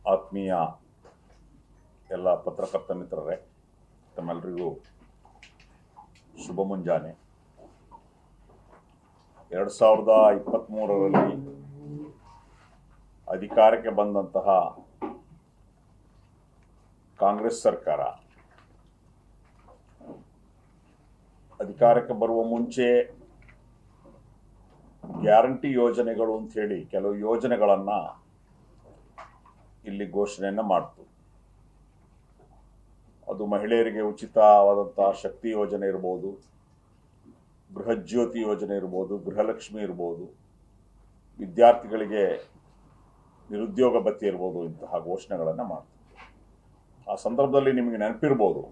ಆತ್ಮೀಯ ಎಲ್ಲ ಪತ್ರಕರ್ತ ಮಿತ್ರರೇ, ತಮ್ಮೆಲ್ಲರಿಗೂ ಶುಭ ಮುಂಜಾನೆ. 2023ರಲ್ಲಿ ಅಧಿಕಾರಕ್ಕೆ ಬಂದಂತಹ ಕಾಂಗ್ರೆಸ್ ಸರ್ಕಾರ ಅಧಿಕಾರಕ್ಕೆ ಬರುವ ಮುಂಚೆ ಗ್ಯಾರಂಟಿ ಯೋಜನೆಗಳು ಅಂತ ಹೇಳಿ ಕೆಲವು ಯೋಜನೆಗಳನ್ನು ಇಲ್ಲಿ ಘೋಷಣೆಯನ್ನು ಮಾಡ್ತು. ಅದು ಮಹಿಳೆಯರಿಗೆ ಉಚಿತವಾದಂತಹ ಶಕ್ತಿ ಯೋಜನೆ ಇರ್ಬೋದು, ಬೃಹಜ್ಯೋತಿ ಯೋಜನೆ ಇರ್ಬೋದು, ಗೃಹಲಕ್ಷ್ಮಿ ಇರ್ಬೋದು, ವಿದ್ಯಾರ್ಥಿಗಳಿಗೆ ನಿರುದ್ಯೋಗ ಭತ್ಯೆ ಇರ್ಬೋದು, ಇಂತಹ ಘೋಷಣೆಗಳನ್ನು ಮಾಡ್ತು. ಆ ಸಂದರ್ಭದಲ್ಲಿ ನಿಮಗೆ ನೆನಪಿರ್ಬೋದು,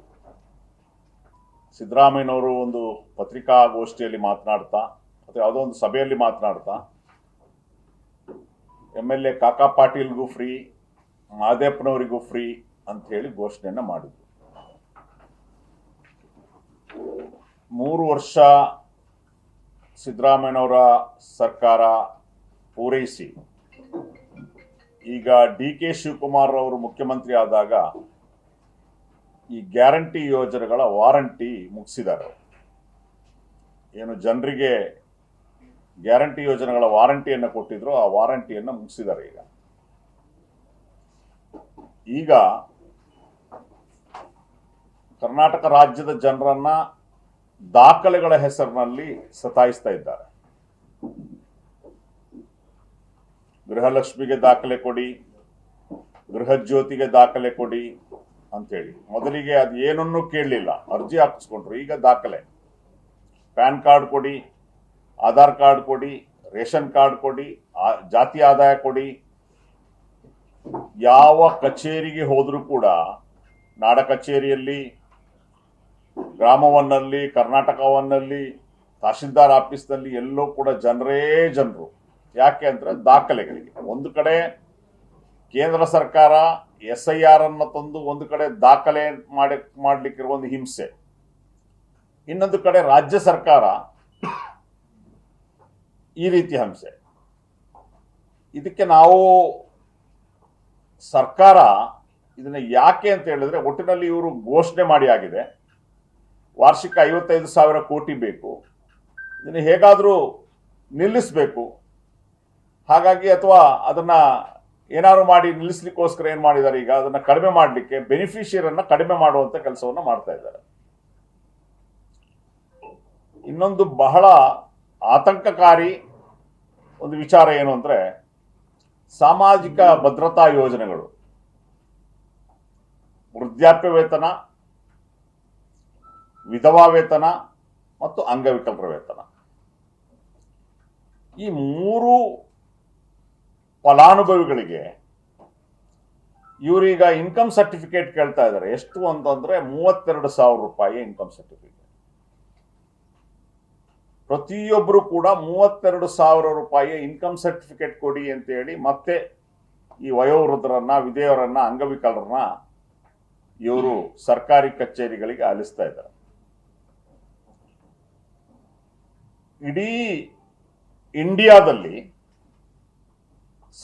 ಸಿದ್ದರಾಮಯ್ಯನವರು ಒಂದು ಪತ್ರಿಕಾಗೋಷ್ಠಿಯಲ್ಲಿ ಮಾತನಾಡ್ತಾ ಅಥವಾ ಯಾವುದೋ ಒಂದು ಸಭೆಯಲ್ಲಿ ಮಾತನಾಡ್ತಾ MLA ಕಾಕಾ ಪಾಟೀಲ್ಗೂ ಫ್ರೀ, ಮಾದೇಪ್ಪನವರಿಗೂ ಫ್ರೀ ಅಂತ ಹೇಳಿ ಘೋಷಣೆಯನ್ನು ಮಾಡಿದ್ರು. 3 ವರ್ಷ ಸಿದ್ದರಾಮಯ್ಯನವರ ಸರ್ಕಾರ ಪೂರೈಸಿ ಈಗ DK ಶಿವಕುಮಾರ್ ಅವರು ಮುಖ್ಯಮಂತ್ರಿ ಆದಾಗ ಈ ಗ್ಯಾರಂಟಿ ಯೋಜನೆಗಳ ವಾರಂಟಿ ಮುಗಿಸಿದ್ದಾರೆ. ಏನು ಜನರಿಗೆ ಗ್ಯಾರಂಟಿ ಯೋಜನೆಗಳ ವಾರಂಟಿಯನ್ನು ಕೊಟ್ಟಿದ್ರು, ಆ ವಾರಂಟಿಯನ್ನು ಮುಗಿಸಿದ್ದಾರೆ. ಈಗ ಕರ್ನಾಟಕ ರಾಜ್ಯದ ಜನರನ್ನ ದಾಖಲೆಗಳ ಹೆಸರಿನಲ್ಲಿ ಸತಾಯಿಸ್ತಾ ಇದ್ದಾರೆ. ಗೃಹಲಕ್ಷ್ಮಿಗೆ ದಾಖಲೆ ಕೊಡಿ, ಗೃಹಜ್ಯೋತಿಗೆ ದಾಖಲೆ ಕೊಡಿ ಅಂತೇಳಿ ಮೊದಲಿಗೆ ಅದು ಏನನ್ನೂ ಕೇಳಲಿಲ್ಲ, ಅರ್ಜಿ ಹಾಕಿಸ್ಕೊಂಡ್ರು. ಈಗ ದಾಖಲೆ, ಪ್ಯಾನ್ ಕಾರ್ಡ್ ಕೊಡಿ, ಆಧಾರ್ ಕಾರ್ಡ್ ಕೊಡಿ, ರೇಷನ್ ಕಾರ್ಡ್ ಕೊಡಿ, ಜಾತಿ ಆದಾಯ ಕೊಡಿ. ಯಾವ ಕಚೇರಿಗೆ ಹೋದರೂ ಕೂಡ, ನಾಡ ಕಚೇರಿಯಲ್ಲಿ, ಗ್ರಾಮವನ್ನಲ್ಲಿ, ಕರ್ನಾಟಕವನ್ನಲ್ಲಿ, ತಹಶೀಲ್ದಾರ್ ಆಫೀಸ್ನಲ್ಲಿ ಎಲ್ಲೂ ಕೂಡ ಜನರೇ ಜನರು. ಯಾಕೆ ಅಂದ್ರೆ ದಾಖಲೆಗಳಿಗೆ. ಒಂದು ಕಡೆ ಕೇಂದ್ರ ಸರ್ಕಾರ SIR ಅನ್ನು ತಂದು ಒಂದು ಕಡೆ ದಾಖಲೆ ಮಾಡಲಿಕ್ಕಿರುವ ಒಂದು ಹಿಂಸೆ, ಇನ್ನೊಂದು ಕಡೆ ರಾಜ್ಯ ಸರ್ಕಾರ ಈ ರೀತಿ ಹಿಂಸೆ. ಇದಕ್ಕೆ ನಾವು ಸರ್ಕಾರ ಇದನ್ನ ಯಾಕೆ ಅಂತ ಹೇಳಿದ್ರೆ, ಒಟ್ಟಿನಲ್ಲಿ ಇವರು ಘೋಷಣೆ ಮಾಡಿ ಆಗಿದೆ, ವಾರ್ಷಿಕ 55,000 ಕೋಟಿ ಬೇಕು, ಇದನ್ನು ಹೇಗಾದರೂ ನಿಲ್ಲಿಸಬೇಕು. ಹಾಗಾಗಿ ಅಥವಾ ಅದನ್ನ ಏನಾದ್ರು ಮಾಡಿ ನಿಲ್ಲಿಸ್ಲಿಕ್ಕೋಸ್ಕರ ಏನ್ ಮಾಡಿದ್ದಾರೆ, ಈಗ ಅದನ್ನ ಕಡಿಮೆ ಮಾಡಲಿಕ್ಕೆ ಬೆನಿಫಿಷಿಯರನ್ನ ಕಡಿಮೆ ಮಾಡುವಂತ ಕೆಲಸವನ್ನ ಮಾಡ್ತಾ ಇದ್ದಾರೆ. ಇನ್ನೊಂದು ಬಹಳ ಆತಂಕಕಾರಿ ಒಂದು ವಿಚಾರ ಏನು ಅಂದ್ರೆ, ಸಾಮಾಜಿಕ ಭದ್ರತಾ ಯೋಜನೆಗಳು, ವೃದ್ಧಾಪ್ಯ ವೇತನ, ವಿಧವಾ ವೇತನ ಮತ್ತು ಅಂಗವಿಕಲರ ವೇತನ, ಈ 3 ಫಲಾನುಭವಿಗಳಿಗೆ ಇವರೀಗ ಇನ್ಕಮ್ ಸರ್ಟಿಫಿಕೇಟ್ ಕೇಳ್ತಾ ಇದ್ದಾರೆ. ಎಷ್ಟು ಅಂತಂದ್ರೆ 32,000 ರೂಪಾಯಿ ಇನ್ಕಮ್ ಸರ್ಟಿಫಿಕೇಟ್. ಪ್ರತಿಯೊಬ್ಬರು ಕೂಡ 32,000 ರೂಪಾಯಿ ಇನ್ಕಮ್ ಸರ್ಟಿಫಿಕೇಟ್ ಕೊಡಿ ಅಂತ ಹೇಳಿ ಮತ್ತೆ ಈ ವಯೋವೃದ್ಧರನ್ನ, ವಿಧವೆಯರನ್ನ, ಅಂಗವಿಕಲರನ್ನ ಇವರು ಸರ್ಕಾರಿ ಕಚೇರಿಗಳಿಗೆ ಆಲಿಸ್ತಾ ಇದ್ದಾರೆ. ಇಡೀ ಇಂಡಿಯಾದಲ್ಲಿ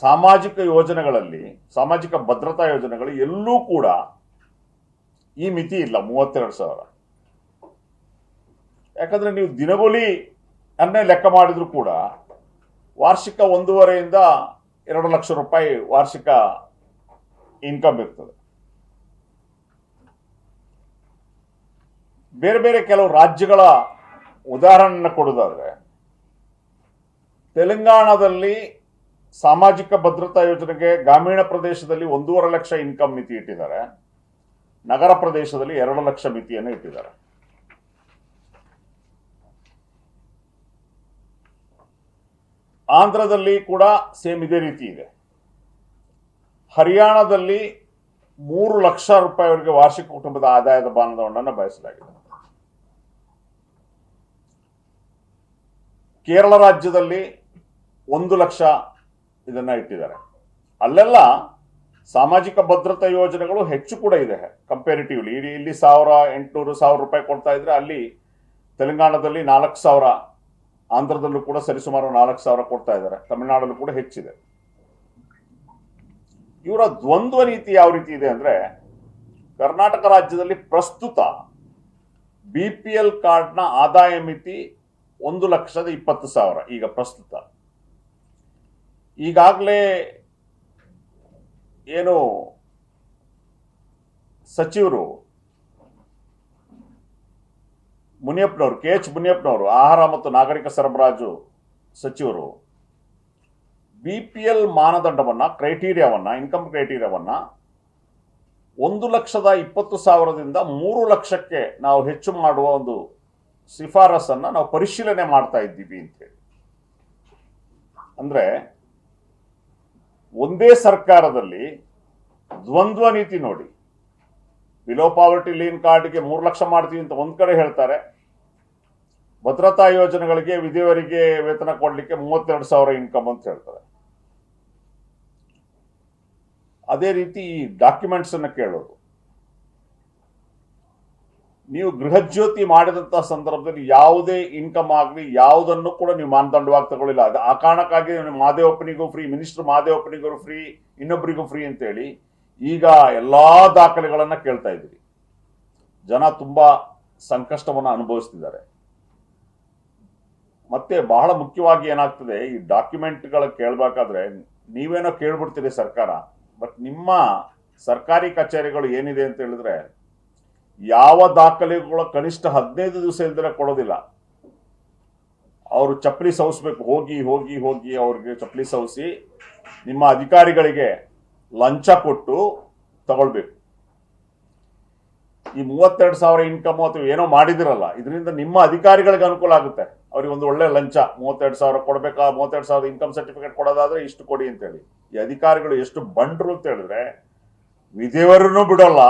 ಸಾಮಾಜಿಕ ಯೋಜನೆಗಳಲ್ಲಿ, ಸಾಮಾಜಿಕ ಭದ್ರತಾ ಯೋಜನೆಗಳು ಎಲ್ಲೂ ಕೂಡ ಈ ಮಿತಿ ಇಲ್ಲ, 32,000. ಯಾಕಂದ್ರೆ ನೀವು ದಿನಗೂಲಿ ಅನ್ನೇ ಲೆಕ್ಕ ಮಾಡಿದ್ರು ಕೂಡ ವಾರ್ಷಿಕ 1.5 ಇಂದ 2 ಲಕ್ಷ ರೂಪಾಯಿ ವಾರ್ಷಿಕ ಇನ್ಕಮ್ ಇರ್ತದೆ. ಬೇರೆ ಬೇರೆ ಕೆಲವು ರಾಜ್ಯಗಳ ಉದಾಹರಣೆ ಕೊಡೋದಾದ್ರೆ, ತೆಲಂಗಾಣದಲ್ಲಿ ಸಾಮಾಜಿಕ ಭದ್ರತಾ ಯೋಜನೆಗೆ ಗ್ರಾಮೀಣ ಪ್ರದೇಶದಲ್ಲಿ 1.5 ಲಕ್ಷ ಇನ್ಕಮ್ ಮಿತಿ ಇಟ್ಟಿದ್ದಾರೆ, ನಗರ ಪ್ರದೇಶದಲ್ಲಿ 2 ಲಕ್ಷ ಮಿತಿಯನ್ನು ಇಟ್ಟಿದ್ದಾರೆ. ಆಂಧ್ರದಲ್ಲಿ ಕೂಡ ಸೇಮ್ ಇದೇ ರೀತಿ ಇದೆ. ಹರಿಯಾಣದಲ್ಲಿ 3 ಲಕ್ಷ ರೂಪಾಯಿವರೆಗೆ ವಾರ್ಷಿಕ ಕುಟುಂಬದ ಆದಾಯದ ಮಾನದಂಡವನ್ನು ಬಯಸಲಾಗಿದೆ. ಕೇರಳ ರಾಜ್ಯದಲ್ಲಿ 1 ಲಕ್ಷ ಇದನ್ನ ಇಟ್ಟಿದ್ದಾರೆ. ಅಲ್ಲೆಲ್ಲ ಸಾಮಾಜಿಕ ಭದ್ರತಾ ಯೋಜನೆಗಳು ಹೆಚ್ಚು ಕೂಡ ಇದೆ ಕಂಪೇರಿಟಿವ್ಲಿ. ಇಲ್ಲಿ 1,800 ರೂಪಾಯಿ ಕೊಡ್ತಾ ಇದ್ರೆ, ಅಲ್ಲಿ ತೆಲಂಗಾಣದಲ್ಲಿ 4,000, ಆಂಧ್ರದಲ್ಲೂ ಕೂಡ ಸರಿಸುಮಾರು 4,000 ಕೊಡ್ತಾ ಇದ್ದಾರೆ. ತಮಿಳುನಾಡಲ್ಲೂ ಕೂಡ ಹೆಚ್ಚಿದೆ. ಇವರ ದ್ವಂದ್ವ ನೀತಿ ಯಾವ ರೀತಿ ಇದೆ ಅಂದ್ರೆ, ಕರ್ನಾಟಕ ರಾಜ್ಯದಲ್ಲಿ ಪ್ರಸ್ತುತ BPL ಕಾರ್ಡ್ನ ಆದಾಯ ಮಿತಿ 1,20,000 ಈಗ ಪ್ರಸ್ತುತ. ಈಗಾಗಲೇ ಏನು ಸಚಿವರು ಮುನಿಯಪ್ಪನವರು, KH ಮುನಿಯಪ್ಪನವರು, ಆಹಾರ ಮತ್ತು ನಾಗರಿಕ ಸರಬರಾಜು ಸಚಿವರು BPL ಮಾನದಂಡವನ್ನ, ಕ್ರೈಟೀರಿಯಾವನ್ನ, ಇನ್ಕಮ್ ಕ್ರೈಟೀರಿಯಾವನ್ನ 1,20,000ದಿಂದ 3 ಲಕ್ಷಕ್ಕೆ ನಾವು ಹೆಚ್ಚು ಮಾಡುವ ಒಂದು ಶಿಫಾರಸನ್ನ ನಾವು ಪರಿಶೀಲನೆ ಮಾಡ್ತಾ ಇದ್ದೀವಿ ಅಂತೇಳಿ. ಅಂದ್ರೆ ಒಂದೇ ಸರ್ಕಾರದಲ್ಲಿ ದ್ವಂದ್ವ ನೀತಿ ನೋಡಿ. ಬಿಲೋ ಪಾವರ್ಟಿ ಲೈನ್ ಕಾರ್ಡ್ಗೆ 3 ಲಕ್ಷ ಮಾಡ್ತೀವಿ ಅಂತ ಒಂದ್ ಕಡೆ ಹೇಳ್ತಾರೆ, ಭದ್ರತಾ ಯೋಜನೆಗಳಿಗೆ ವಿಧವೆಯರಿಗೆ ವೇತನ ಕೊಡ್ಲಿಕ್ಕೆ 32,000 ಇನ್ಕಮ್ ಅಂತ ಹೇಳ್ತಾರೆ. ಅದೇ ರೀತಿ ಈ ಡಾಕ್ಯುಮೆಂಟ್ಸ್ ಅನ್ನ ಕೇಳೋದು, ನೀವು ಗೃಹಜ್ಯೋತಿ ಮಾಡಿದಂತಹ ಸಂದರ್ಭದಲ್ಲಿ ಯಾವುದೇ ಇನ್ಕಮ್ ಆಗಲಿ ಯಾವುದನ್ನು ಕೂಡ ನೀವು ಮಾನದಂಡವಾಗಿ ತಗೊಳ್ಳಿಲ್ಲ. ಆ ಕಾರಣಕ್ಕಾಗಿ ಮಾದೇವಪ್ಪನಿಗೂ ಫ್ರೀ, ಮಿನಿಸ್ಟರ್ ಮಾದೇವಪ್ಪನಿಗೂ ಫ್ರೀ, ಇನ್ನೊಬ್ಬರಿಗೂ ಫ್ರೀ ಅಂತೇಳಿ ಈಗ ಎಲ್ಲಾ ದಾಖಲೆಗಳನ್ನ ಕೇಳ್ತಾ ಇದ್ದೀರಿ. ಜನ ತುಂಬಾ ಸಂಕಷ್ಟವನ್ನು ಅನುಭವಿಸ್ತಿದ್ದಾರೆ. ಮತ್ತೆ ಬಹಳ ಮುಖ್ಯವಾಗಿ ಏನಾಗ್ತದೆ, ಈ ಡಾಕ್ಯುಮೆಂಟ್ಗಳ ಕೇಳಬೇಕಾದ್ರೆ ನೀವೇನೋ ಕೇಳ್ಬಿಡ್ತೀರಿ ಸರ್ಕಾರ, ಬಟ್ ನಿಮ್ಮ ಸರ್ಕಾರಿ ಕಚೇರಿಗಳು ಏನಿದೆ ಅಂತ ಹೇಳಿದ್ರೆ ಯಾವ ದಾಖಲೆಗಳ ಕನಿಷ್ಠ 15 ದಿವಸ ಇಲ್ದರೆ ಕೊಡೋದಿಲ್ಲ. ಅವರು ಚಪ್ಪಲಿ ಸವಿಸ್ಬೇಕು, ಹೋಗಿ ಹೋಗಿ ಹೋಗಿ ಅವ್ರಿಗೆ ಚಪ್ಪಲಿ ಸವಿಸಿ ನಿಮ್ಮ ಅಧಿಕಾರಿಗಳಿಗೆ ಲಂಚ ಕೊಟ್ಟು ತಗೊಳ್ಬೇಕು. ಈ 32,000 ಇನ್ಕಮ್ ಅಥವಾ ಏನೋ ಮಾಡಿದಿರಲ್ಲ, ಇದರಿಂದ ನಿಮ್ಮ ಅಧಿಕಾರಿಗಳಿಗೆ ಅನುಕೂಲ ಆಗುತ್ತೆ. ಅವ್ರಿಗೆ ಒಂದು ಒಳ್ಳೆ ಲಂಚ, 32,000 ಕೊಡ್ಬೇಕಾ, 32,000 ಇನ್ಕಮ್ ಸರ್ಟಿಫಿಕೇಟ್ ಕೊಡೋದಾದ್ರೆ ಇಷ್ಟು ಕೊಡಿ ಅಂತೇಳಿ. ಈ ಅಧಿಕಾರಿಗಳು ಎಷ್ಟು ಬಂಡ್ರು ಅಂತ ಹೇಳಿದ್ರೆ ವಿಧವೆಯರನ್ನು ಬಿಡಲ್ಲ,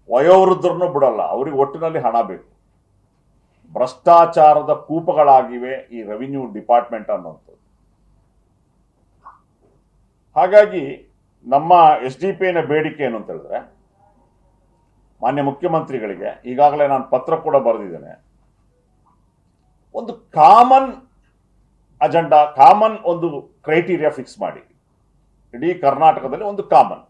ವಯೋವೃದ್ಧರನ್ನು ಬಿಡಲ್ಲ, ಅವ್ರಿಗೆ ಒಟ್ಟಿನಲ್ಲಿ ಹಣ ಬೇಕು. ಭ್ರಷ್ಟಾಚಾರದ ಕೂಪಗಳಾಗಿವೆ ಈ ರೆವಿನ್ಯೂ ಡಿಪಾರ್ಟ್ಮೆಂಟ್ ಅನ್ನುವಂಥದ್ದು. ಹಾಗಾಗಿ ನಮ್ಮ SDPIನ ಬೇಡಿಕೆ ಏನು ಅಂತ ಹೇಳಿದ್ರೆ, ಮಾನ್ಯ ಮುಖ್ಯಮಂತ್ರಿಗಳಿಗೆ ಈಗಾಗಲೇ ನಾನು ಪತ್ರ ಕೂಡ ಬರೆದಿದ್ದೇನೆ, ಒಂದು ಕಾಮನ್ ಅಜೆಂಡಾ, ಕಾಮನ್ ಒಂದು ಕ್ರೈಟೀರಿಯಾ ಫಿಕ್ಸ್ ಮಾಡಿ. ಇಡೀ ಕರ್ನಾಟಕದಲ್ಲಿ ಒಂದು ಕಾಮನ್,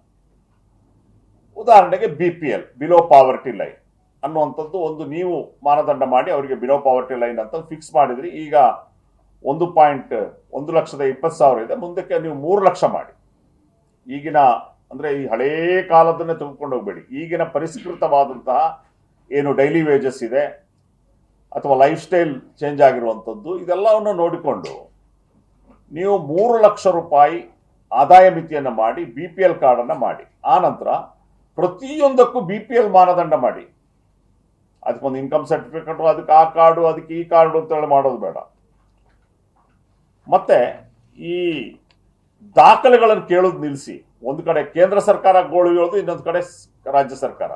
ಉದಾಹರಣೆಗೆ BPL ಬಿಲೋ ಪಾವರ್ಟಿ ಲೈನ್ ಅನ್ನುವಂಥದ್ದು ಒಂದು ನೀವು ಮಾನದಂಡ ಮಾಡಿ ಅವರಿಗೆ ಬಿಲೋ ಪಾವರ್ಟಿ ಲೈನ್ ಅಂತ ಫಿಕ್ಸ್ ಮಾಡಿದ್ರಿ. ಈಗ 1,20,000 ಇದೆ, ಮುಂದಕ್ಕೆ ನೀವು 3 ಲಕ್ಷ ಮಾಡಿ. ಈಗಿನ ಅಂದ್ರೆ ಈ ಹಳೇ ಕಾಲದನ್ನೇ ತೆಗೆದುಕೊಂಡು ಹೋಗ್ಬೇಡಿ. ಈಗಿನ ಪರಿಷ್ಕೃತವಾದಂತಹ ಏನು ಡೈಲಿ ವೇಜಸ್ ಇದೆ ಅಥವಾ ಲೈಫ್ ಸ್ಟೈಲ್ ಚೇಂಜ್ ಆಗಿರುವಂಥದ್ದು, ಇದೆಲ್ಲವನ್ನು ನೋಡಿಕೊಂಡು ನೀವು 3 ಲಕ್ಷ ರೂಪಾಯಿ ಆದಾಯ ಮಿತಿಯನ್ನು ಮಾಡಿ BPL ಕಾರ್ಡನ್ನು ಮಾಡಿ. ಆ ನಂತರ ಪ್ರತಿಯೊಂದಕ್ಕೂ BPL ಮಾನದಂಡ ಮಾಡಿ. ಅದಕ್ಕೊಂದು ಇನ್ಕಮ್ ಸರ್ಟಿಫಿಕೇಟ್, ಅದಕ್ಕೆ ಆ ಕಾರ್ಡು, ಅದಕ್ಕೆ ಈ ಕಾರ್ಡು ಅಂತ ಹೇಳಿ ಮಾಡೋದು ಬೇಡ. ಮತ್ತೆ ಈ ದಾಖಲೆಗಳನ್ನು ಕೇಳೋದು ನಿಲ್ಲಿಸಿ. ಒಂದು ಕಡೆ ಕೇಂದ್ರ ಸರ್ಕಾರ ಗೋಳು ಹೇಳೋದು, ಇನ್ನೊಂದು ಕಡೆ ರಾಜ್ಯ ಸರ್ಕಾರ.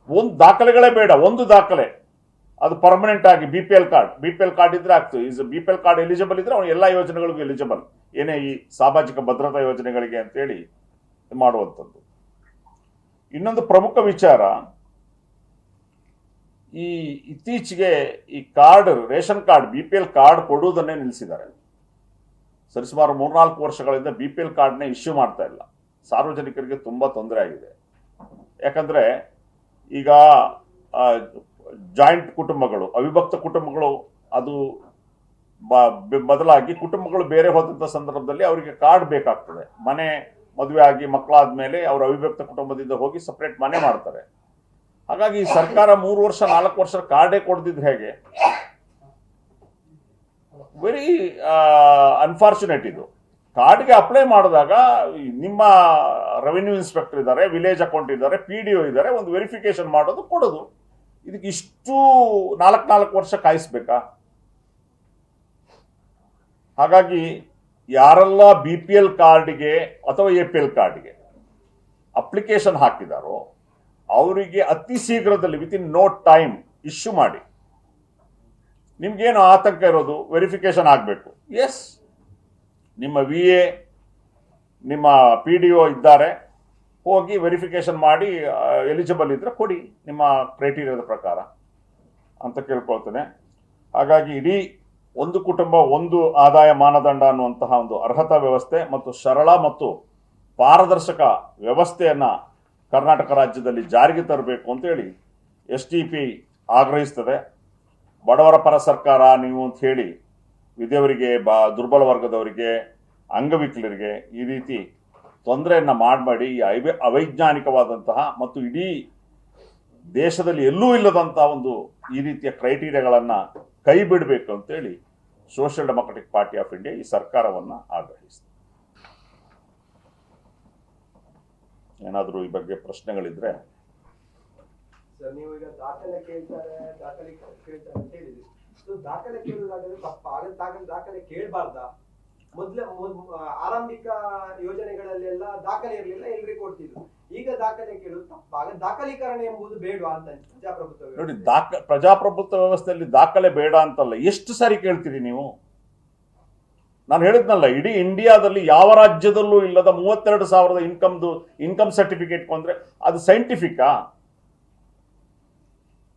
ಒಂದು ದಾಖಲೆಗಳೇ ಬೇಡ, ಒಂದು ದಾಖಲೆ ಅದು ಪರ್ಮನೆಂಟ್ ಆಗಿ BPL ಕಾರ್ಡ್ ಇದ್ರೆ ಆಗ್ತದೆ. BPL ಕಾರ್ಡ್ ಎಲಿಜಿಬಲ್ ಇದ್ರೆ ಅವನು ಎಲ್ಲಾ ಯೋಜನೆಗಳಿಗೂ ಎಲಿಜಿಬಲ್, ಏನೇ ಈ ಸಾಮಾಜಿಕ ಭದ್ರತಾ ಯೋಜನೆಗಳಿಗೆ ಅಂತೇಳಿ ಮಾಡುವಂಥದ್ದು. ಇನ್ನೊಂದು ಪ್ರಮುಖ ವಿಚಾರ, ಈ ಇತ್ತೀಚೆಗೆ ಈ card, ration card, BPL card ಕೊಡುವುದನ್ನೇ ನಿಲ್ಲಿಸಿದ್ದಾರೆ. ಸರಿಸುಮಾರು 3-4 ವರ್ಷಗಳಿಂದ BPL ಕಾರ್ಡ್ನ ಇಶ್ಯೂ ಮಾಡ್ತಾ ಇಲ್ಲ. ಸಾರ್ವಜನಿಕರಿಗೆ ತುಂಬಾ ತೊಂದರೆ ಆಗಿದೆ. ಯಾಕಂದ್ರೆ ಈಗ ಜಾಯಿಂಟ್ ಕುಟುಂಬಗಳು, ಅವಿಭಕ್ತ ಕುಟುಂಬಗಳು, ಅದು ಬದಲಾಗಿ ಕುಟುಂಬಗಳು ಬೇರೆ ಹೋದಂತ ಸಂದರ್ಭದಲ್ಲಿ ಅವರಿಗೆ ಕಾರ್ಡ್ ಬೇಕಾಗ್ತದೆ. ಮನೆ ಮದುವೆ ಆಗಿ ಮಕ್ಕಳಾದ್ಮೇಲೆ ಅವರು ಅವಿಭಕ್ತ ಕುಟುಂಬದಿಂದ ಹೋಗಿ ಸಪರೇಟ್ ಮನೆ ಮಾಡ್ತಾರೆ. ಹಾಗಾಗಿ ಸರ್ಕಾರ 3 ವರ್ಷ 4 ವರ್ಷ ಕಾರ್ಡೇ ಕೊಡ್ದಿದ್ರೆ ಹೇಗೆ? ವೆರಿ ಅನ್ಫಾರ್ಚುನೇಟ್ ಇದು. ಕಾರ್ಡ್ಗೆ ಅಪ್ಲೈ ಮಾಡಿದಾಗ ನಿಮ್ಮ ರೆವಿನ್ಯೂ ಇನ್ಸ್ಪೆಕ್ಟರ್ ಇದ್ದಾರೆ, ವಿಲೇಜ್ ಅಕೌಂಟ್ ಇದ್ದಾರೆ, PDO ಇದ್ದಾರೆ, ಒಂದು ವೆರಿಫಿಕೇಶನ್ ಮಾಡೋದು, ಕೊಡೋದು. ಇದಕ್ಕೆ ಇಷ್ಟು 4 ವರ್ಷ ಕಾಯಿಸ್ಬೇಕಾ? ಹಾಗಾಗಿ ಯಾರೆಲ್ಲ BPL ಕಾರ್ಡ್ಗೆ ಅಥವಾ APL ಕಾರ್ಡ್ಗೆ ಅಪ್ಲಿಕೇಶನ್ ಹಾಕಿದಾರೋ ಅವರಿಗೆ ಅತಿ ಶೀಘ್ರದಲ್ಲಿ ವಿತಿನ್ ನೋ ಟೈಮ್ ಇಶ್ಯೂ ಮಾಡಿ. ನಿಮ್ಗೇನು ಆತಂಕ ಇರೋದು, ವೆರಿಫಿಕೇಶನ್ ಆಗಬೇಕು. ಎಸ್, ನಿಮ್ಮ VA, ನಿಮ್ಮ PDO ಇದ್ದಾರೆ, ಹೋಗಿ ವೆರಿಫಿಕೇಶನ್ ಮಾಡಿ ಎಲಿಜಿಬಲ್ ಇದ್ರೆ ಕೊಡಿ ನಿಮ್ಮ ಕ್ರೈಟೀರಿಯಾದ ಪ್ರಕಾರ ಅಂತ ಕೇಳ್ಕೊಳ್ತೇನೆ. ಹಾಗಾಗಿ ಇಡೀ ಒಂದು ಕುಟುಂಬ ಒಂದು ಆದಾಯ ಮಾನದಂಡ ಅನ್ನುವಂತಹ ಒಂದು ಅರ್ಹತಾ ವ್ಯವಸ್ಥೆ ಮತ್ತು ಸರಳ ಮತ್ತು ಪಾರದರ್ಶಕ ವ್ಯವಸ್ಥೆಯನ್ನು ಕರ್ನಾಟಕ ರಾಜ್ಯದಲ್ಲಿ ಜಾರಿಗೆ ತರಬೇಕು ಅಂತೇಳಿ SDP ಆಗ್ರಹಿಸ್ತದೆ. ಬಡವರ ಪರ ಸರ್ಕಾರ ನೀವು ಅಂತ ಹೇಳಿ ವಿಧವರಿಗೆ, ದುರ್ಬಲ ವರ್ಗದವರಿಗೆ, ಅಂಗವಿಕಲರಿಗೆ ಈ ರೀತಿ ತೊಂದರೆಯನ್ನು ಮಾಡಬೇಡಿ. ಅವೈಜ್ಞಾನಿಕವಾದಂತಹ ಮತ್ತು ಇಡೀ ದೇಶದಲ್ಲಿ ಎಲ್ಲೂ ಇಲ್ಲದಂತಹ ಒಂದು ಈ ರೀತಿಯ ಕ್ರೈಟೀರಿಯಾಗಳನ್ನು ಕೈ ಬಿಡಬೇಕು ಅಂತೇಳಿ social democratic party of India ಈ ಸರ್ಕಾರವನ್ನು ಆಗ್ರಹಿಸಿದೆ. ಏನಾದರೂ ಈ ಬಗ್ಗೆ ಪ್ರಶ್ನೆಗಳಿದ್ರೆ? ಸರ್, ನೀವು ಈಗ ದಾಖಲೆ ಕೇಳ್ತಾರೆ ಅಂತ ಹೇಳಿದ್ರಿ. ದಾಖಲೆ ಕೇಳುವುದಾದ್ರೆ ತಪ್ಪ ದಾಖಲೆ ಕೇಳಬಾರ್ದ? ಆರಂಭಿಕ ಯೋಜನೆಗಳಲ್ಲೆಲ್ಲ ದಾಖಲೆ ಇರಲಿಲ್ಲ, ಎಲ್ರಿಗೂ ಕೊಡ್ತಿದ್ರು. ಈಗ ದಾಖಲೆ ಕೇಳುದು ತಪ್ಪ. ದಾಖಲೀಕರಣ ಎಂಬುದು ಬೇಡವಾ ಅಂತ ಪ್ರಜಾಪ್ರಭುತ್ವ ನೋಡಿ, ಪ್ರಜಾಪ್ರಭುತ್ವ ವ್ಯವಸ್ಥೆಯಲ್ಲಿ ದಾಖಲೆ ಬೇಡ ಅಂತಲ್ಲ. ಎಷ್ಟು ಸಾರಿ ಕೇಳ್ತೀರಿ ನೀವು? ನಾನು ಹೇಳಿದ್ನಲ್ಲ, ಇಡೀ ಇಂಡಿಯಾದಲ್ಲಿ ಯಾವ ರಾಜ್ಯದಲ್ಲೂ ಇಲ್ಲದ 32,000 ಇನ್ಕಮ್ ಸರ್ಟಿಫಿಕೇಟ್ ಕೊಂದ್ರೆ ಅದು ಸೈಂಟಿಫಿಕಾ?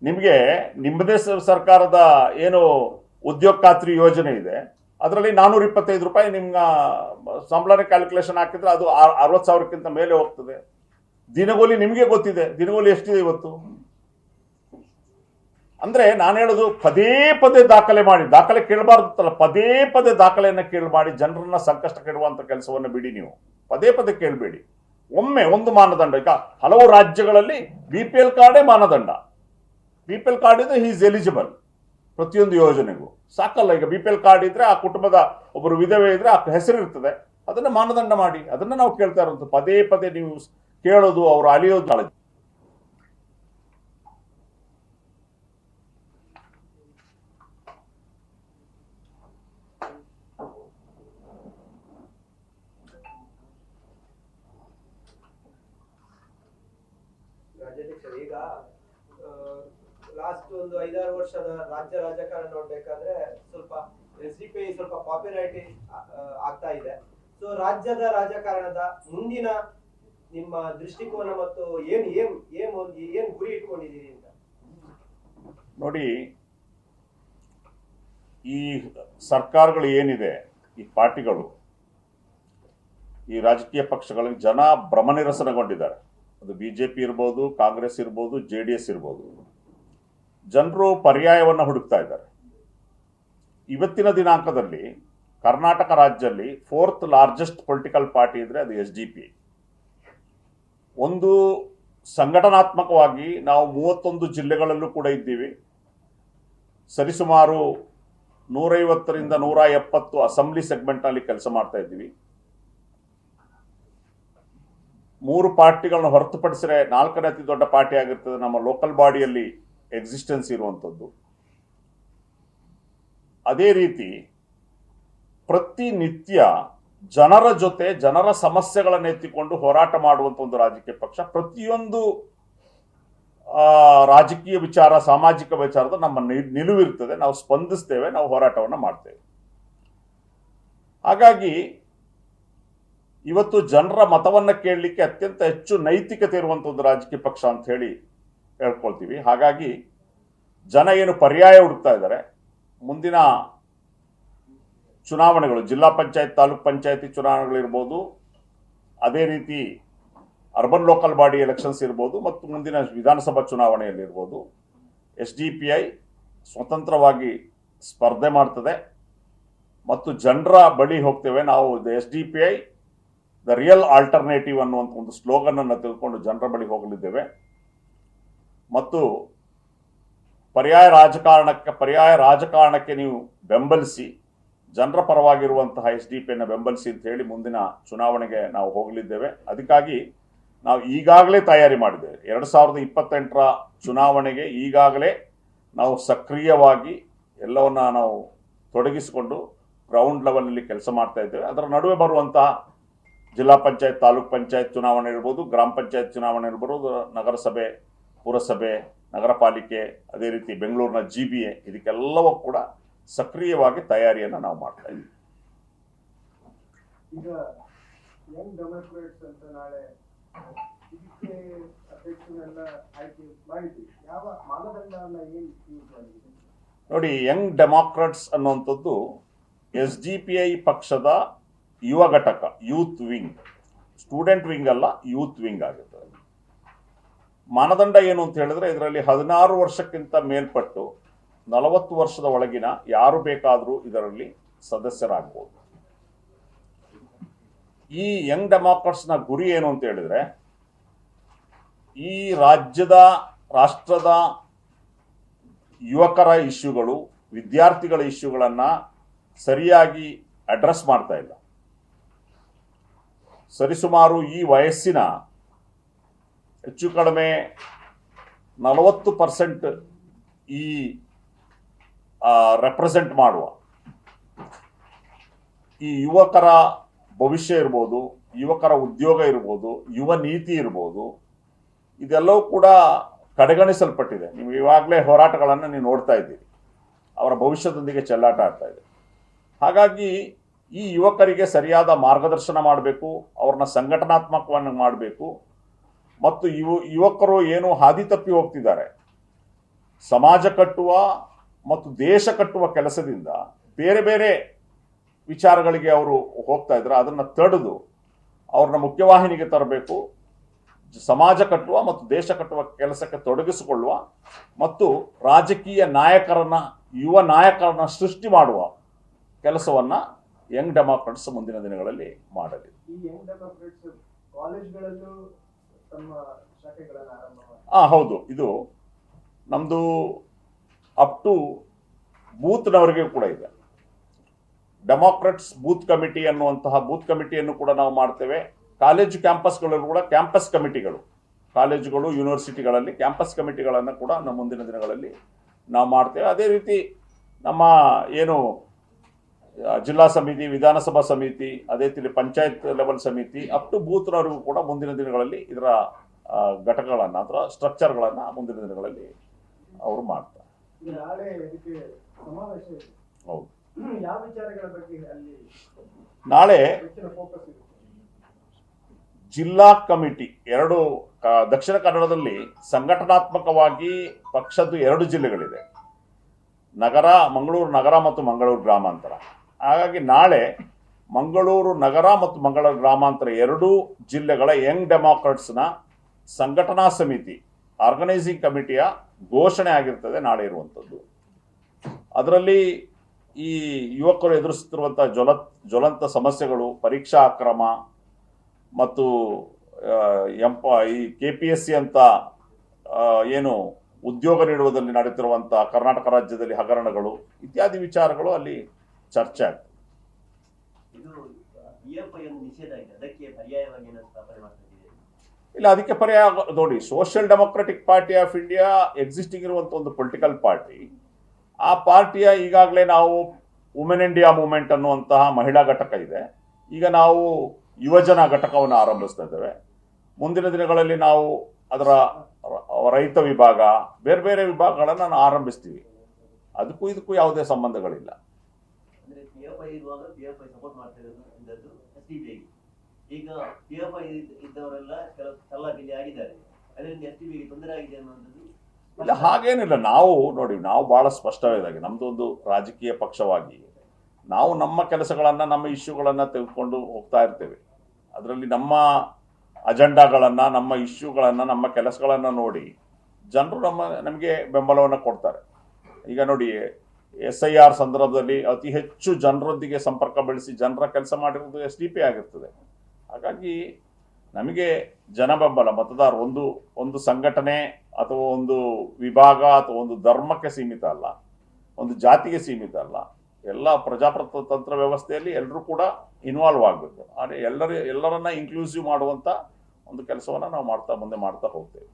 ನಿಮಗೆ ನಿಮ್ಮದೇ ಸರ್ಕಾರದ ಏನು ಉದ್ಯೋಗ ಖಾತ್ರಿ ಯೋಜನೆ ಇದೆ, ಅದರಲ್ಲಿ 425 ರೂಪಾಯಿ ನಿಮ್ಮ ಸಂಬಳನ ಕ್ಯಾಲ್ಕುಲೇಷನ್ ಹಾಕಿದ್ರೆ ಅದು 60,000ಕ್ಕಿಂತ ಮೇಲೆ ಹೋಗ್ತದೆ. ದಿನಗೂಲಿ ನಿಮಗೆ ಗೊತ್ತಿದೆ, ದಿನಗೂಲಿ ಎಷ್ಟಿದೆ ಇವತ್ತು. ಅಂದ್ರೆ ನಾನು ಹೇಳೋದು, ಪದೇ ಪದೇ ದಾಖಲೆ ಮಾಡಿ, ದಾಖಲೆ ಕೇಳಬಾರ್ದಲ್ಲ, ಪದೇ ಪದೇ ದಾಖಲೆಯನ್ನು ಕೇಳಿ ಜನರನ್ನ ಸಂಕಷ್ಟ ಕೆಡುವಂತ ಕೆಲಸವನ್ನು ಬಿಡಿ. ನೀವು ಪದೇ ಪದೇ ಕೇಳಬೇಡಿ. ಒಮ್ಮೆ ಒಂದು ಮಾನದಂಡ. ಈಗ ಹಲವು ರಾಜ್ಯಗಳಲ್ಲಿ BPL ಕಾರ್ಡೇ ಮಾನದಂಡ. BPL ಕಾರ್ಡ್ ಇದ್ರೆ ಹಿ ಇಸ್ ಎಲಿಜಿಬಲ್ ಪ್ರತಿಯೊಂದು ಯೋಜನೆಗೂ. ಸಾಕಲ್ಲ, ಈಗ BPL ಕಾರ್ಡ್ ಇದ್ರೆ ಆ ಕುಟುಂಬದ ಒಬ್ಬರು ವಿಧವೆ ಇದ್ರೆ ಆ ಹೆಸರು ಇರ್ತದೆ, ಅದನ್ನ ಮಾನದಂಡ ಮಾಡಿ. ಅದನ್ನ ನಾವು ಕೇಳ್ತಾ ಇರೋದು. ಪದೇ ಪದೇ ನೀವು ಕೇಳೋದು, ಅವರು ಅಲಿಯೋದು. ರಾಜ್ಯಾಧ್ಯಕ್ಷರು, ಈಗ ಲಾಸ್ಟ್ ಒಂದು 5-6 ವರ್ಷದ ರಾಜ್ಯ ರಾಜಕಾರಣ ನೋಡ್ಬೇಕಾದ್ರೆ ಸ್ವಲ್ಪ SDP ಸ್ವಲ್ಪ ಪಾಪ್ಯುಲಾರಿಟಿ ಆಗ್ತಾ ಇದೆ. ಸೊ ರಾಜ್ಯದ ರಾಜಕಾರಣದ ಮುಂದಿನ ನಿಮ್ಮ ದೃಷ್ಟಿಕೋನ ಮತ್ತು ಏನ್ ಗುರಿ ಇಟ್ಕೊಂಡಿದ್ದೀರಿ ಅಂತ ನೋಡಿ. ಈ ಸರ್ಕಾರಗಳು ಏನಿದೆ, ಈ ಪಾರ್ಟಿಗಳು, ಈ ರಾಜಕೀಯ ಪಕ್ಷಗಳಿಗೆ ಜನ ಭ್ರಮನಿರಸನಗೊಂಡಿದ್ದಾರೆ. ಅದು BJP ಇರ್ಬೋದು, ಕಾಂಗ್ರೆಸ್ ಇರ್ಬೋದು, JDS ಇರ್ಬೋದು. ಜನರು ಪರ್ಯಾಯವನ್ನು ಹುಡುಕ್ತಾ ಇದ್ದಾರೆ. ಇವತ್ತಿನ ದಿನಾಂಕದಲ್ಲಿ ಕರ್ನಾಟಕ ರಾಜ್ಯದಲ್ಲಿ 4th ಲಾರ್ಜೆಸ್ಟ್ ಪೊಲಿಟಿಕಲ್ ಪಾರ್ಟಿ ಇದ್ರೆ ಅದು SDP. ಒಂದು ಸಂಘಟನಾತ್ಮಕವಾಗಿ ನಾವು 31 ಜಿಲ್ಲೆಗಳಲ್ಲೂ ಕೂಡ ಇದ್ದೀವಿ. ಸರಿಸುಮಾರು 150ರಿಂದ 170 ಅಸೆಂಬ್ಲಿ ಸೆಗ್ಮೆಂಟ್ನಲ್ಲಿ ಕೆಲಸ ಮಾಡ್ತಾ ಇದ್ದೀವಿ. 3 ಪಾರ್ಟಿಗಳನ್ನು ಹೊರತುಪಡಿಸಿದರೆ 4ನೇ ಅತಿ ದೊಡ್ಡ ಪಾರ್ಟಿ ಆಗಿರ್ತದೆ ನಮ್ಮ ಲೋಕಲ್ ಬಾಡಿಯಲ್ಲಿ ಎಕ್ಸಿಸ್ಟೆನ್ಸ್ ಇರುವಂಥದ್ದು. ಅದೇ ರೀತಿ ಪ್ರತಿನಿತ್ಯ ಜನರ ಜೊತೆ ಜನರ ಸಮಸ್ಯೆಗಳನ್ನು ಎತ್ತಿಕೊಂಡು ಹೋರಾಟ ಮಾಡುವಂಥ ಒಂದು ರಾಜಕೀಯ ಪಕ್ಷ. ಪ್ರತಿಯೊಂದು ರಾಜಕೀಯ ವಿಚಾರ, ಸಾಮಾಜಿಕ ವಿಚಾರದ ನಮ್ಮ ನಿಲುವಿರ್ತದೆ. ನಾವು ಸ್ಪಂದಿಸ್ತೇವೆ, ನಾವು ಹೋರಾಟವನ್ನು ಮಾಡ್ತೇವೆ. ಹಾಗಾಗಿ ಇವತ್ತು ಜನರ ಮತವನ್ನು ಕೇಳಲಿಕ್ಕೆ ಅತ್ಯಂತ ಹೆಚ್ಚು ನೈತಿಕತೆ ಇರುವಂಥ ಒಂದು ರಾಜಕೀಯ ಪಕ್ಷ ಅಂತ ಹೇಳಿ ಹೇಳ್ಕೊಳ್ತೀವಿ. ಹಾಗಾಗಿ ಜನ ಏನು ಪರ್ಯಾಯ ಹುಡುಕ್ತಾ ಇದ್ದಾರೆ, ಮುಂದಿನ ಚುನಾವಣೆಗಳು, ಜಿಲ್ಲಾ ಪಂಚಾಯತ್, ತಾಲೂಕ್ ಪಂಚಾಯತಿ ಚುನಾವಣೆಗಳಿರ್ಬೋದು, ಅದೇ ರೀತಿ ಅರ್ಬನ್ ಲೋಕಲ್ ಬಾಡಿ ಎಲೆಕ್ಷನ್ಸ್ ಇರ್ಬೋದು, ಮತ್ತು ಮುಂದಿನ ವಿಧಾನಸಭಾ ಚುನಾವಣೆಯಲ್ಲಿರ್ಬೋದು, SDPI ಸ್ವತಂತ್ರವಾಗಿ ಸ್ಪರ್ಧೆ ಮಾಡ್ತದೆ ಮತ್ತು ಜನರ ಬಳಿ ಹೋಗ್ತೇವೆ. ನಾವು SDPI ದ ರಿಯಲ್ ಆಲ್ಟರ್ನೇಟಿವ್ ಅನ್ನುವಂಥ ಒಂದು ಸ್ಲೋಗನ್ ಅನ್ನು ತೆಗೆದುಕೊಂಡು ಜನರ ಬಳಿ ಹೋಗಲಿದ್ದೇವೆ. ಮತ್ತು ಪರ್ಯಾಯ ರಾಜಕಾರಣಕ್ಕೆ ನೀವು ಬೆಂಬಲಿಸಿ, ಜನರ ಪರವಾಗಿರುವಂತಹ SDP ಬೆಂಬಲಿಸಿ ಅಂತ ಹೇಳಿ ಮುಂದಿನ ಚುನಾವಣೆಗೆ ನಾವು ಹೋಗಲಿದ್ದೇವೆ. ಅದಕ್ಕಾಗಿ ನಾವು ಈಗಾಗಲೇ ತಯಾರಿ ಮಾಡಿದ್ದೇವೆ. 2028ರ ಚುನಾವಣೆಗೆ ಈಗಾಗಲೇ ನಾವು ಸಕ್ರಿಯವಾಗಿ ಎಲ್ಲವನ್ನ ನಾವು ತೊಡಗಿಸಿಕೊಂಡು ಗ್ರೌಂಡ್ ಲೆವೆಲಲ್ಲಿ ಕೆಲಸ ಮಾಡ್ತಾ ಇದ್ದೇವೆ. ಅದರ ನಡುವೆ ಬರುವಂತಹ ಜಿಲ್ಲಾ ಪಂಚಾಯತ್, ತಾಲೂಕ್ ಪಂಚಾಯತ್ ಚುನಾವಣೆ ಇರ್ಬೋದು, ಗ್ರಾಮ ಪಂಚಾಯತ್ ಚುನಾವಣೆ ಇರ್ಬೋದು, ನಗರಸಭೆ, ಪುರಸಭೆ, ನಗರ ಪಾಲಿಕೆ, ಅದೇ ರೀತಿ ಬೆಂಗಳೂರಿನ GBA, ಇದಕ್ಕೆಲ್ಲವೂ ಕೂಡ ಸಕ್ರಿಯವಾಗಿ ತಯಾರಿಯನ್ನು ನಾವು ಮಾಡ್ತಾ ಇದ್ದೀವಿ. ಈಗ ಯಂಗ್ ಡೆಮಾಕ್ರಾಟ್ಸ್ ಅಂತ ನಾಳೆ ಇದಕ್ಕೆ ಅಧ್ಯಕ್ಷರನ್ನ ಆಯ್ಕೆ ಮಾಡಿದ್ವಿ. ಯಾವ ಮಾನದಂಡವನ್ನ ಏನು ಯೂಸ್ ಮಾಡಿದ್ದೀವಿ? ನೋಡಿ, ಯಂಗ್ ಡೆಮಾಕ್ರಾಟ್ಸ್ ಅನ್ನುವಂಥದ್ದು SDPI ಪಕ್ಷದ ಯುವ ಘಟಕ, ಯೂತ್ ವಿಂಗ್. ಸ್ಟೂಡೆಂಟ್ ವಿಂಗ್ ಅಲ್ಲ, ಯೂತ್ ವಿಂಗ್ ಆಗಿರ್ತದೆ. ಮಾನದಂಡ ಏನು ಅಂತ ಹೇಳಿದ್ರೆ ಇದರಲ್ಲಿ 16 ವರ್ಷಕ್ಕಿಂತ ಮೇಲ್ಪಟ್ಟು 40 ವರ್ಷದ ಒಳಗಿನ ಯಾರು ಬೇಕಾದರೂ ಇದರಲ್ಲಿ ಸದಸ್ಯರಾಗಬಹುದು. ಈ ಯಂಗ್ ಡೆಮಾಕ್ರಾಟ್ಸ್ನ ಗುರಿ ಏನು ಅಂತ ಹೇಳಿದ್ರೆ ಈ ರಾಷ್ಟ್ರದ ಯುವಕರ ಇಶ್ಯೂಗಳು, ವಿದ್ಯಾರ್ಥಿಗಳ ಇಶ್ಯೂಗಳನ್ನು ಸರಿಯಾಗಿ ಅಡ್ರೆಸ್ ಮಾಡ್ತಾ ಇಲ್ಲ. ಸರಿಸುಮಾರು ಈ ವಯಸ್ಸಿನ ಹೆಚ್ಚು ಕಡಿಮೆ 40% ಈ ರೆಪ್ರೆಸೆಂಟ್ ಮಾಡುವ ಈ ಯುವಕರ ಭವಿಷ್ಯ ಇರ್ಬೋದು, ಯುವಕರ ಉದ್ಯೋಗ ಇರ್ಬೋದು, ಯುವ ನೀತಿ ಇರ್ಬೋದು, ಇದೆಲ್ಲವೂ ಕೂಡ ಕಡೆಗಣಿಸಲ್ಪಟ್ಟಿದೆ. ನೀವು ಇವಾಗಲೇ ಹೋರಾಟಗಳನ್ನು ನೀವು ನೋಡ್ತಾ ಇದ್ದೀರಿ, ಅವರ ಭವಿಷ್ಯದೊಂದಿಗೆ ಚೆಲ್ಲಾಟ ಆಡ್ತಾ ಇದೆ. ಹಾಗಾಗಿ ಈ ಯುವಕರಿಗೆ ಸರಿಯಾದ ಮಾರ್ಗದರ್ಶನ ಮಾಡಬೇಕು, ಅವ್ರನ್ನ ಸಂಘಟನಾತ್ಮಕವನ್ನು ಮಾಡಬೇಕು. ಮತ್ತು ಯುವಕರು ಏನು ಹಾದಿ ತಪ್ಪಿ ಹೋಗ್ತಿದ್ದಾರೆ, ಸಮಾಜ ಕಟ್ಟುವ ಮತ್ತು ದೇಶ ಕಟ್ಟುವ ಕೆಲಸದಿಂದ ಬೇರೆ ಬೇರೆ ವಿಚಾರಗಳಿಗೆ ಅವರು ಹೋಗ್ತಾ ಇದ್ದಾರೆ. ಅದನ್ನು ತಡೆದು ಅವ್ರನ್ನ ಮುಖ್ಯವಾಹಿನಿಗೆ ತರಬೇಕು, ಸಮಾಜ ಕಟ್ಟುವ ಮತ್ತು ದೇಶ ಕಟ್ಟುವ ಕೆಲಸಕ್ಕೆ ತೊಡಗಿಸಿಕೊಳ್ಳುವ ಮತ್ತು ರಾಜಕೀಯ ಯುವ ನಾಯಕರನ್ನ ಸೃಷ್ಟಿ ಮಾಡುವ ಕೆಲಸವನ್ನ ಯಂಗ್ ಡೆಮಾಕ್ರಾಟ್ಸ್ ಮುಂದಿನ ದಿನಗಳಲ್ಲಿ ಮಾಡಲಿದೆ. ಈ ಯಂಗ್ ಡೆಮಾಕ್ರಾಟ್ಸ್ ಕಾಲೇಜ್ಗಳಲ್ಲೂ ತಮ್ಮ ಶಾಖೆಗಳನ್ನು ಆರಂಭ ಮಾಡಿ ಹೌದು, ಇದು ನಮ್ದು ಅಪ್ ಟು ಬೂತ್ನವರೆಗೆ ಕೂಡ ಇದೆ. ಡೆಮಾಕ್ರಾಟ್ಸ್ ಬೂತ್ ಕಮಿಟಿ ಅನ್ನುವಂತಹ ಬೂತ್ ಕಮಿಟಿಯನ್ನು ಕೂಡ ನಾವು ಮಾಡ್ತೇವೆ. ಕಾಲೇಜು ಕ್ಯಾಂಪಸ್ಗಳಲ್ಲೂ ಕೂಡ ಕ್ಯಾಂಪಸ್ ಕಮಿಟಿಗಳು, ಕಾಲೇಜುಗಳು ಯೂನಿವರ್ಸಿಟಿಗಳಲ್ಲಿ ಕ್ಯಾಂಪಸ್ ಕಮಿಟಿಗಳನ್ನು ಕೂಡ ನಮ್ಮ ಮುಂದಿನ ದಿನಗಳಲ್ಲಿ ನಾವು ಮಾಡ್ತೇವೆ. ಅದೇ ರೀತಿ ನಮ್ಮ ಏನು ಜಿಲ್ಲಾ ಸಮಿತಿ, ವಿಧಾನಸಭಾ ಸಮಿತಿ, ಅದೇ ರೀತಿ ಪಂಚಾಯತ್ ಲೆವೆಲ್ ಸಮಿತಿ ಅಪ್ ಟು ಬೂತ್ನವರೆಗೂ ಕೂಡ ಮುಂದಿನ ದಿನಗಳಲ್ಲಿ ಇದರ ಘಟಕಗಳನ್ನು ಅಥವಾ ಸ್ಟ್ರಕ್ಚರ್ಗಳನ್ನು ಮುಂದಿನ ದಿನಗಳಲ್ಲಿ ಅವರು ಮಾಡ್ತಾರೆ. ನಾಳೆ ಇದಕ್ಕೆ ಸಮಾವೇಶ ಇದೆ. ಹೌದು, ಯಾವ ವಿಚಾರಗಳ ಬಗ್ಗೆ ಅಲ್ಲಿ ನಾಳೆ ಹೆಚ್ಚಿನ ಫೋಕಸ್ ಇದೆ? ಜಿಲ್ಲಾ ಕಮಿಟಿ ದಕ್ಷಿಣ ಕನ್ನಡದಲ್ಲಿ ಸಂಘಟನಾತ್ಮಕವಾಗಿ ಪಕ್ಷದ್ದು 2 ಜಿಲ್ಲೆಗಳಿದೆ, ಮಂಗಳೂರು ನಗರ ಮತ್ತು ಮಂಗಳೂರು ಗ್ರಾಮಾಂತರ. ಹಾಗಾಗಿ ನಾಳೆ ಮಂಗಳೂರು ನಗರ ಮತ್ತು ಮಂಗಳೂರು ಗ್ರಾಮಾಂತರ 2 ಜಿಲ್ಲೆಗಳ ಯಂಗ್ ಡೆಮಾಕ್ರಾಟ್ಸ್ನ ಸಂಘಟನಾ ಸಮಿತಿ ಆರ್ಗನೈಸಿಂಗ್ ಕಮಿಟಿಯ ಘೋಷಣೆ ಆಗಿರ್ತದೆ ನಾಳೆ ಇರುವಂಥದ್ದು. ಅದರಲ್ಲಿ ಈ ಯುವಕರು ಎದುರಿಸುತ್ತಿರುವಂಥ ಜ್ವಲಂತ ಸಮಸ್ಯೆಗಳು, ಪರೀಕ್ಷಾ ಅಕ್ರಮ ಮತ್ತು ಈ KPSC ಅಂತ ಏನು ಉದ್ಯೋಗ ನೀಡುವುದರಲ್ಲಿ ನಡೆಯುತ್ತಿರುವಂಥ ಕರ್ನಾಟಕ ರಾಜ್ಯದಲ್ಲಿ ಹಗರಣಗಳು ಇತ್ಯಾದಿ ವಿಚಾರಗಳು ಅಲ್ಲಿ ಚರ್ಚೆ ಆಗ್ತದೆ. ಇಲ್ಲ, ಅದಕ್ಕೆ ಪರ್ಯಾಯ ನೋಡಿ, social democratic party of India existing ಇರುವಂಥ ಒಂದು ಪೊಲಿಟಿಕಲ್ ಪಾರ್ಟಿ. ಆ ಪಾರ್ಟಿಯ ಈಗಾಗಲೇ ನಾವು ವುಮೆನ್ ಇಂಡಿಯಾ ಮೂವ್ಮೆಂಟ್ ಅನ್ನುವಂತಹ ಮಹಿಳಾ ಘಟಕ ಇದೆ. ಈಗ ನಾವು ಯುವಜನ ಘಟಕವನ್ನು ಆರಂಭಿಸ್ತಾ ಇದ್ದೇವೆ. ಮುಂದಿನ ದಿನಗಳಲ್ಲಿ ನಾವು ಅದರ ರೈತ ವಿಭಾಗ, ಬೇರೆ ಬೇರೆ ವಿಭಾಗಗಳನ್ನು ನಾವು ಆರಂಭಿಸ್ತೀವಿ. ಅದಕ್ಕೂ ಇದಕ್ಕೂ ಯಾವುದೇ ಸಂಬಂಧಗಳಿಲ್ಲ. ಈಗ PFI ಇದ್ದವರೆಲ್ಲ ತಳ್ಳಾಪಿಲ್ಲಿ ಆಗಿದ್ದಾರೆ, ಅದರಿಂದ STBಗೆ ತೊಂದರೆ ಆಗಿದೆ ಅನ್ನೋದು ಇಲ್ಲ, ಹಾಗೇನಿಲ್ಲ. ನಾವು ಬಹಳ ಸ್ಪಷ್ಟವಾಗಿದೆ. ನಮ್ದೊಂದು ರಾಜಕೀಯ ಪಕ್ಷವಾಗಿ ನಾವು ನಮ್ಮ ಕೆಲಸಗಳನ್ನು, ನಮ್ಮ ಇಶ್ಯೂಗಳನ್ನು ತೆಗೆದುಕೊಂಡು ಹೋಗ್ತಾ ಇರ್ತೇವೆ. ಅದರಲ್ಲಿ ನಮ್ಮ ಅಜೆಂಡಾಗಳನ್ನು, ನಮ್ಮ ಇಶ್ಯೂಗಳನ್ನು, ನಮ್ಮ ಕೆಲಸಗಳನ್ನು ನೋಡಿ ಜನರು ನಮಗೆ ಬೆಂಬಲವನ್ನು ಕೊಡ್ತಾರೆ. ಈಗ ನೋಡಿ, SIR ಸಂದರ್ಭದಲ್ಲಿ ಅತಿ ಹೆಚ್ಚು ಜನರೊಂದಿಗೆ ಸಂಪರ್ಕ ಬೆಳೆಸಿ ಜನರ ಕೆಲಸ ಮಾಡಿರೋದು SDP ಆಗಿರ್ತದೆ. ಹಾಗಾಗಿ ನಮಗೆ ಜನ ಬೆಂಬಲ, ಮತದಾರ ಒಂದು ಸಂಘಟನೆ ಅಥವಾ ಒಂದು ವಿಭಾಗ ಅಥವಾ ಒಂದು ಧರ್ಮಕ್ಕೆ ಸೀಮಿತ ಅಲ್ಲ, ಒಂದು ಜಾತಿಗೆ ಸೀಮಿತ ಅಲ್ಲ. ಎಲ್ಲ ಪ್ರಜಾಪ್ರಭುತ್ವ ವ್ಯವಸ್ಥೆಯಲ್ಲಿ ಎಲ್ಲರೂ ಕೂಡ ಇನ್ವಾಲ್ವ್ ಆಗಬೇಕು. ಆದರೆ ಎಲ್ಲರನ್ನ ಇನ್ಕ್ಲೂಸಿವ್ ಮಾಡುವಂಥ ಒಂದು ಕೆಲಸವನ್ನು ನಾವು ಮುಂದೆ ಮಾಡ್ತಾ ಹೋಗ್ತೇವೆ.